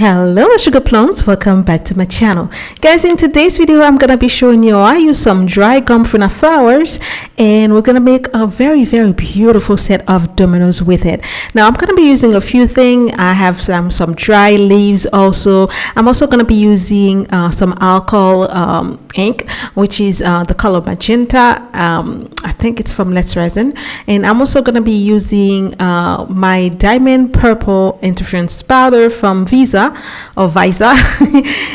Hello sugar plums, welcome back to my channel. Guys, in today's video I'm gonna be showing you I use some dry Gomphrena flowers and we're gonna make a very beautiful set of dominoes with it. Now I'm gonna be using a few things. I have some dry leaves. Also I'm also gonna be using some alcohol ink, which is the color magenta. I think it's from Resin, and I'm also gonna be using my diamond purple interference powder from Visa or Visa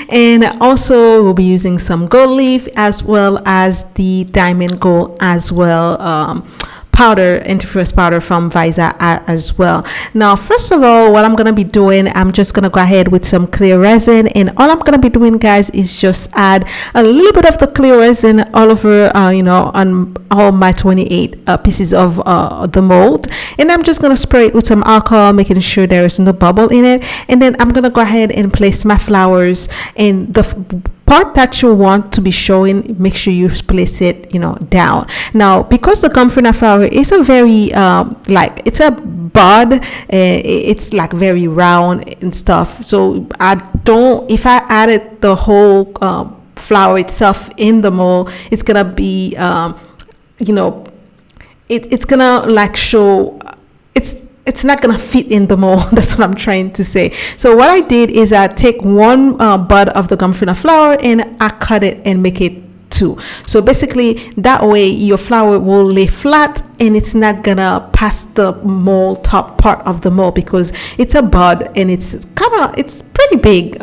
and also we'll be using some gold leaf as well as the diamond gold as well, powder, interference powder from Visa as well. Now first of all, what I'm gonna be doing, I'm just gonna go ahead with some clear resin, and all I'm gonna be doing, guys, is just add a little bit of the clear resin all over on all my 28 pieces of the mold, and I'm just gonna spray it with some alcohol, making sure there is no bubble in it, and then I'm gonna go ahead and place my flowers in the part that you want to be showing. Make sure you place it down. Now because the Gomphrena flower is a very it's a bud, it's like very round and stuff, so if I added the whole flower itself in the mold, it's gonna be it's gonna like show it's not gonna fit in the mold. That's what I'm trying to say. So what I did is I take one bud of the Gomphrena flower and I cut it and make it two. So basically that way your flower will lay flat and it's not gonna pass the mold top part of the mold because it's a bud and it's pretty big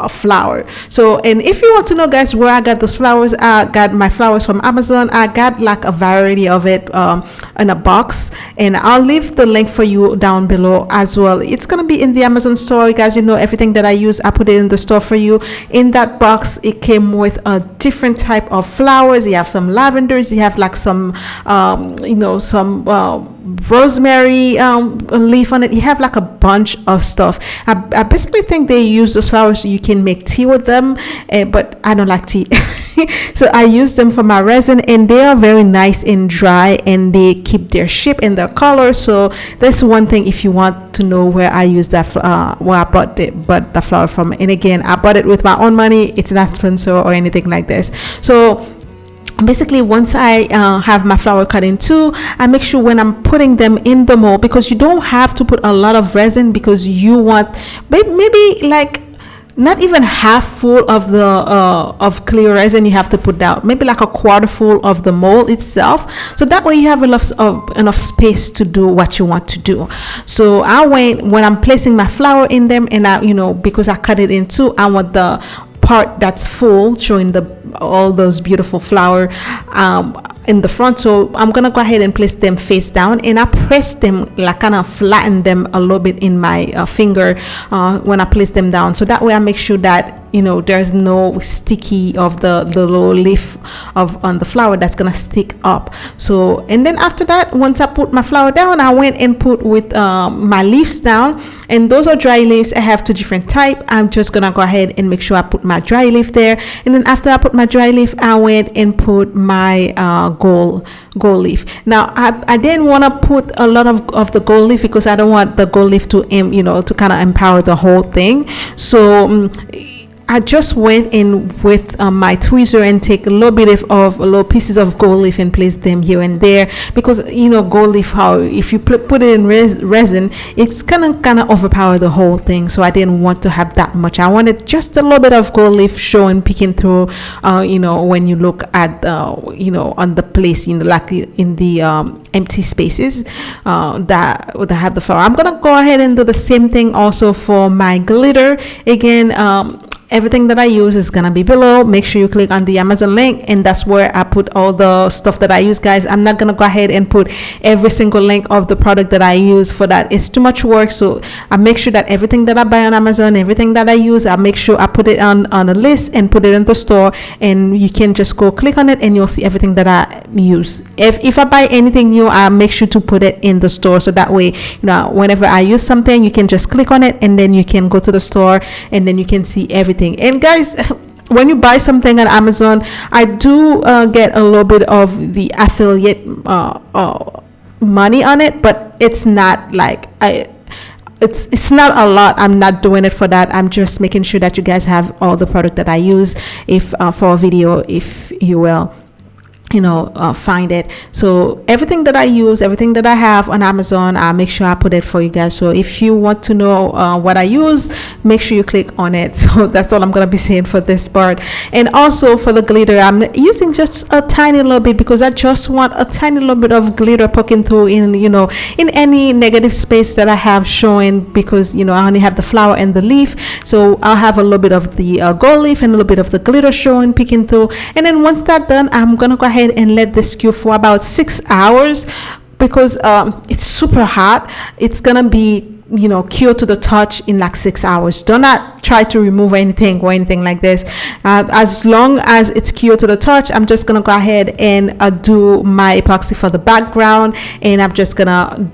flower. So, and if you want to know, guys, where I got those flowers, I got my flowers from Amazon. I got like a variety of it in a box, and I'll leave the link for you down below as well. It's gonna be in the Amazon store, guys. Everything that I use, I put it in the store for you. In that box it came with a different type of flowers. You have some lavenders, you have like some some rosemary leaf on it. You have like a bunch of stuff. I basically think they use those flowers so you can make tea with them, but I don't like tea. So I use them for my resin, and they are very nice and dry, and they keep their shape and their color. So that's one thing if you want to know where I use that where I bought the flower from. And again, I bought it with my own money. It's not sponsored or anything like this. So basically once I have my flower cut in two, I make sure when I'm putting them in the mold, because you don't have to put a lot of resin, because you want maybe like not even half full of the of clear resin you have to put down, maybe like a quarter full of the mold itself, so that way you have enough space to do what you want to do. So when I'm placing my flower in them, and I because I cut it in two, I want the part that's full showing all those beautiful flower in the front. So I'm gonna go ahead and place them face down, and I press them, like kind of flatten them a little bit in my finger when I place them down, so that way I make sure that there's no sticky of the little leaf on the flower that's gonna stick up. So, and then after that, once I put my flower down, I went and put with my leaves down, and those are dry leaves. I have two different type. I'm just gonna go ahead and make sure I put my dry leaf there, and then after I put my dry leaf, I went and put my gold leaf. Now I didn't want to put a lot of the gold leaf because I don't want the gold leaf to to kind of empower the whole thing. So I just went in with my tweezer and take a little bit of little pieces of gold leaf and place them here and there, because gold leaf, how if you put it in resin, it's kind of overpower the whole thing. So I didn't want to have that much. I wanted just a little bit of gold leaf showing, peeking through when you look at on the place like in the empty spaces that have the flower. I'm gonna go ahead and do the same thing also for my glitter. Again, everything that I use is gonna be below. Make sure you click on the Amazon link, and that's where I put all the stuff that I use, guys. I'm not gonna go ahead and put every single link of the product that I use, for that it's too much work. So I make sure that everything that I buy on Amazon, everything that I use, I make sure I put it on a list and put it in the store, and you can just go click on it and you'll see everything that I use. If I buy anything new, I make sure to put it in the store, so that way whenever I use something, you can just click on it and then you can go to the store and then you can see everything. And guys, when you buy something on Amazon, I do get a little bit of the affiliate money on it, but it's not like it's not a lot. I'm not doing it for that. I'm just making sure that you guys have all the product that I use, if for a video, if you will find it. So everything that I use, everything that I have on Amazon, I'll make sure I put it for you guys. So if you want to know what I use, make sure you click on it. So that's all I'm gonna be saying for this part. And also for the glitter, I'm using just a tiny little bit, because I just want a tiny little bit of glitter poking through in in any negative space that I have showing, because I only have the flower and the leaf. So I'll have a little bit of the gold leaf and a little bit of the glitter showing, peeking through. And then once that's done, I'm gonna go ahead and let this cure for about 6 hours, because it's super hot. It's gonna be cure to the touch in like 6 hours. Do not try to remove anything or anything like this. As long as it's cured to the touch, I'm just gonna go ahead and do my epoxy for the background, and I'm just gonna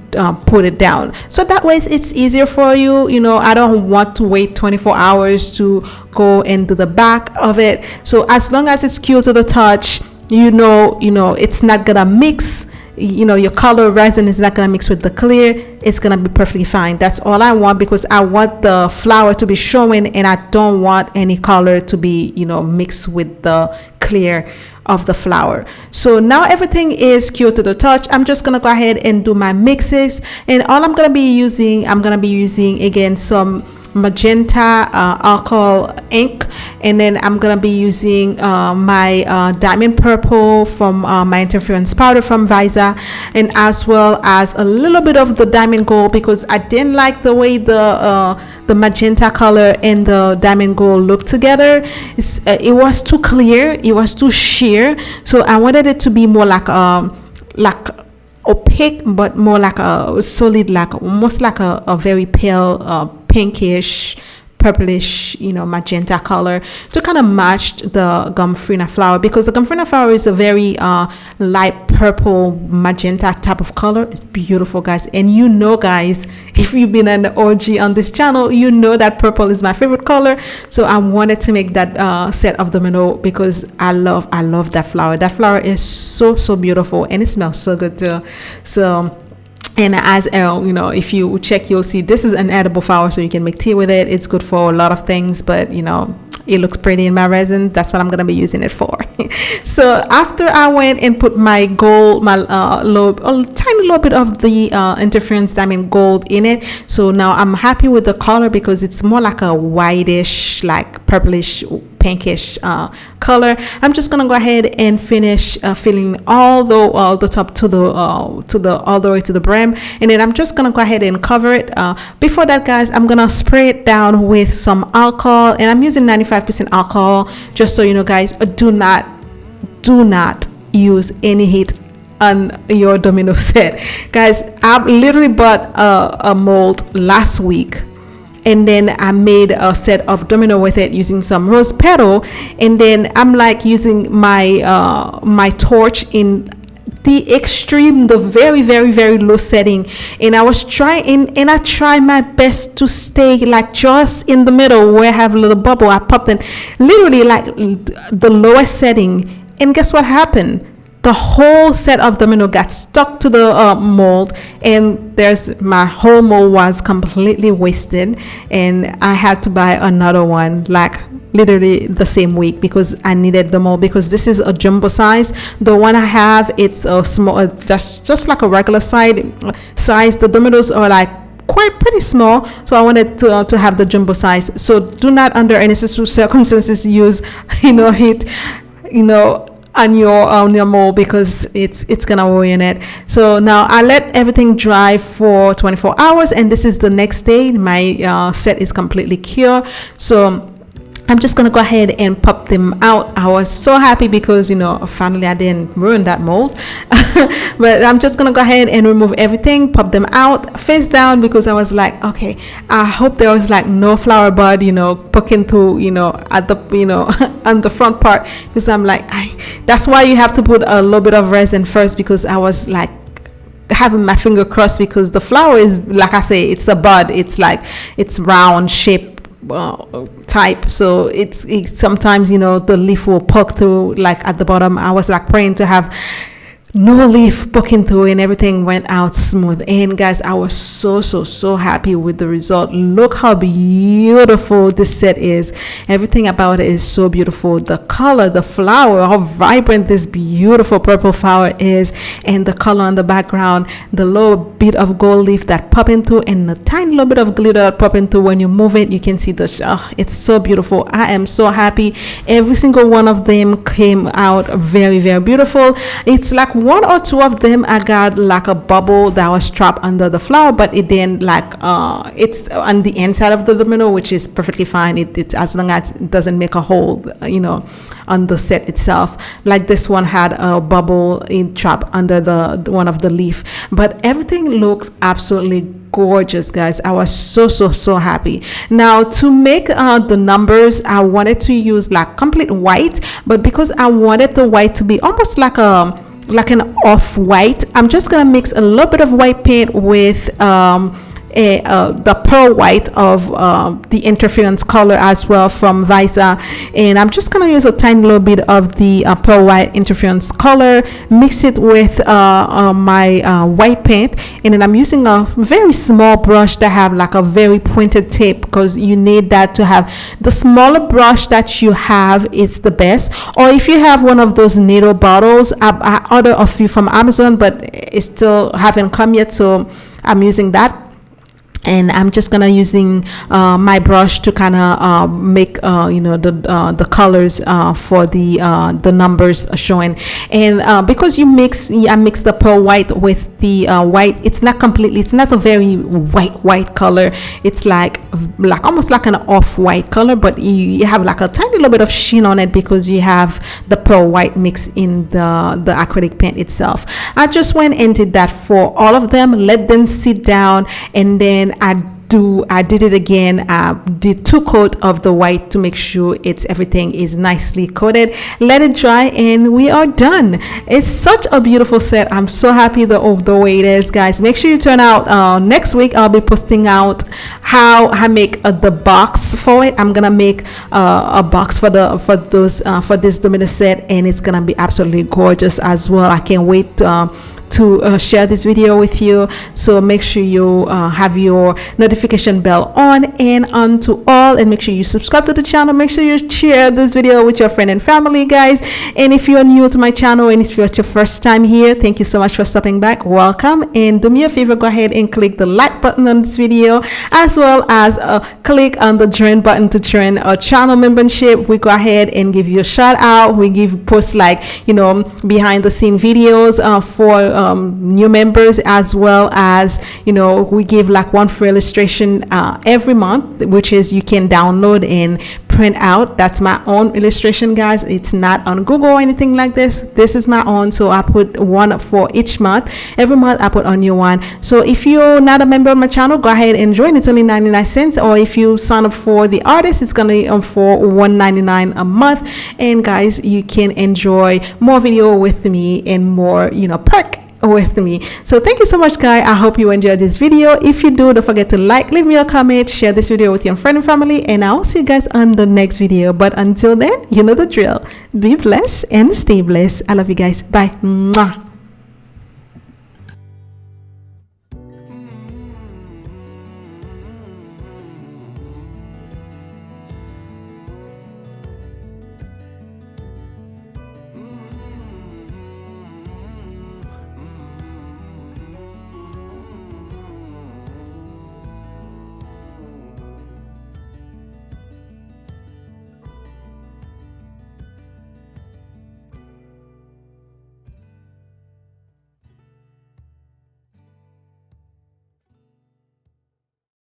put it down, so that way it's easier for you. I don't want to wait 24 hours to go and do the back of it. So as long as it's cured to the touch, it's not gonna mix. Your color resin is not gonna mix with the clear. It's gonna be perfectly fine. That's all I want, because I want the flower to be showing, and I don't want any color to be mixed with the clear of the flower. So now everything is cured to the touch. I'm just gonna go ahead and do my mixes, and all I'm gonna be using again some magenta alcohol ink, and then I'm gonna be using my diamond purple from my interference powder from Vases, and as well as a little bit of the diamond gold, because I didn't like the way the magenta color and the diamond gold look together. It was too clear, it was too sheer, so I wanted it to be more like opaque, but more like a solid, like almost like a very pale pinkish, purplish, magenta color, to kind of match the Gomphrena flower, because the Gomphrena flower is a very light purple magenta type of color. It's beautiful, guys. And guys, if you've been an OG on this channel, that purple is my favorite color. So I wanted to make that set of domino, because I love that flower. That flower is so beautiful, and it smells so good too. So, and as if you check, you'll see this is an edible flower, so you can make tea with it. It's good for a lot of things, but it looks pretty in my resin. That's what I'm gonna be using it for. So after I went and put my gold, a tiny little bit of the interference diamond gold in it, so now I'm happy with the color, because it's more like a whitish, like purplish, pinkish color. I'm just gonna go ahead and finish filling all the top to the all the way to the brim, and then I'm just gonna go ahead and cover it. Before that, guys, I'm gonna spray it down with some alcohol, and I'm using 95% alcohol, just so guys. Do not use any heat on your domino set, guys. I literally bought a mold last week, and then I made a set of domino with it using some rose petal, and then I'm like using my my torch in the extreme, the very low setting, and I was trying, and I tried my best to stay like just in the middle where I have a little bubble. I popped in literally like the lowest setting, and guess what happened? The whole set of domino got stuck to the mold, and my whole mold was completely wasted, and I had to buy another one like literally the same week, because I needed the mold, because this is a jumbo size. The one I have, it's a small, that's just like a regular size. The dominoes are like pretty small, so I wanted to have the jumbo size. So do not under any circumstances use heat on your mold, because it's gonna ruin it. So now I let everything dry for 24 hours, and this is the next day. My set is completely cured, so I'm just gonna go ahead and pop them out. I was so happy because finally I didn't ruin that mold. But I'm just gonna go ahead and remove everything, pop them out face down, because I was like, okay, I hope there was like no flower bud poking through at the on the front part, because I'm like, that's why you have to put a little bit of resin first, because I was like having my finger crossed, because the flower is, like I say, it's a bud, it's like it's round shape type, so it's sometimes the leaf will poke through like at the bottom. I was like praying to have no leaf poking through, and everything went out smooth. And guys, I was so happy with the result. Look how beautiful this set is. Everything about it is so beautiful. The color, the flower, how vibrant this beautiful purple flower is, and the color on the background, the little bit of gold leaf that popping through, and the tiny little bit of glitter that popping through. When you move it, you can see the it's so beautiful. I am so happy. Every single one of them came out very beautiful. It's like one or two of them I got like a bubble that was trapped under the flower, but it didn't, like it's on the inside of the domino, which is perfectly fine. It as long as it doesn't make a hole, on the set itself. Like this one had a bubble in trapped under the one of the leaf, but everything looks absolutely gorgeous, guys. I was so happy. Now, to make the numbers, I wanted to use like complete white, but because I wanted the white to be almost like an off-white, I'm just gonna mix a little bit of white paint with the pearl white of the interference color as well from Vases, and I'm just gonna use a tiny little bit of the pearl white interference color, mix it with my white paint, and then I'm using a very small brush that have like a very pointed tip, because you need that to have. The smaller brush that you have is the best, or if you have one of those needle bottles, I ordered a few from Amazon, but it still haven't come yet, so I'm using that. And I'm just gonna using my brush to kind of make the colors for the numbers showing. And because I mix the pearl white with the white, it's not a very white color. It's like almost like an off-white color, but you have like a tiny little bit of sheen on it because you have the pearl white mix in the acrylic paint itself. I just went and did that for all of them, let them sit down, and then I did it again. Did 2 coats of the white to make sure everything is nicely coated. Let it dry, and we are done. It's such a beautiful set. I'm so happy the way it is, guys. Make sure you turn out. Next week I'll be posting out how I make the box for it. I'm gonna make a box for this domino set, and it's gonna be absolutely gorgeous as well. I can't wait to share this video with you. So make sure you have your notification bell on and on to all, and make sure you subscribe to the channel. Make sure you share this video with your friend and family, guys. And if you're new to my channel, and if it's your first time here, thank you so much for stopping back. Welcome, and do me a favor, go ahead and click the like button on this video, as well as click on the join button to join our channel membership. We go ahead and give you a shout out. We post like behind the scene videos for new members, as well as we give like one free illustration every month, which is you can download and print out. That's my own illustration, guys. It's not on Google or anything like this. This is my own, so I put one for each month. Every month I put a new one. So if you're not a member of my channel, go ahead and join. It's only 99 cents, or if you sign up for the artist, it's gonna be for $1.99 a month. And guys, you can enjoy more video with me and more perk with me. So thank you so much, guys. I hope you enjoyed this video. If you do, don't forget to leave me a comment, share this video with your friend and family, and I'll see you guys on the next video. But until then, you know the drill. Be blessed and stay blessed. I love you guys. Bye. Mwah.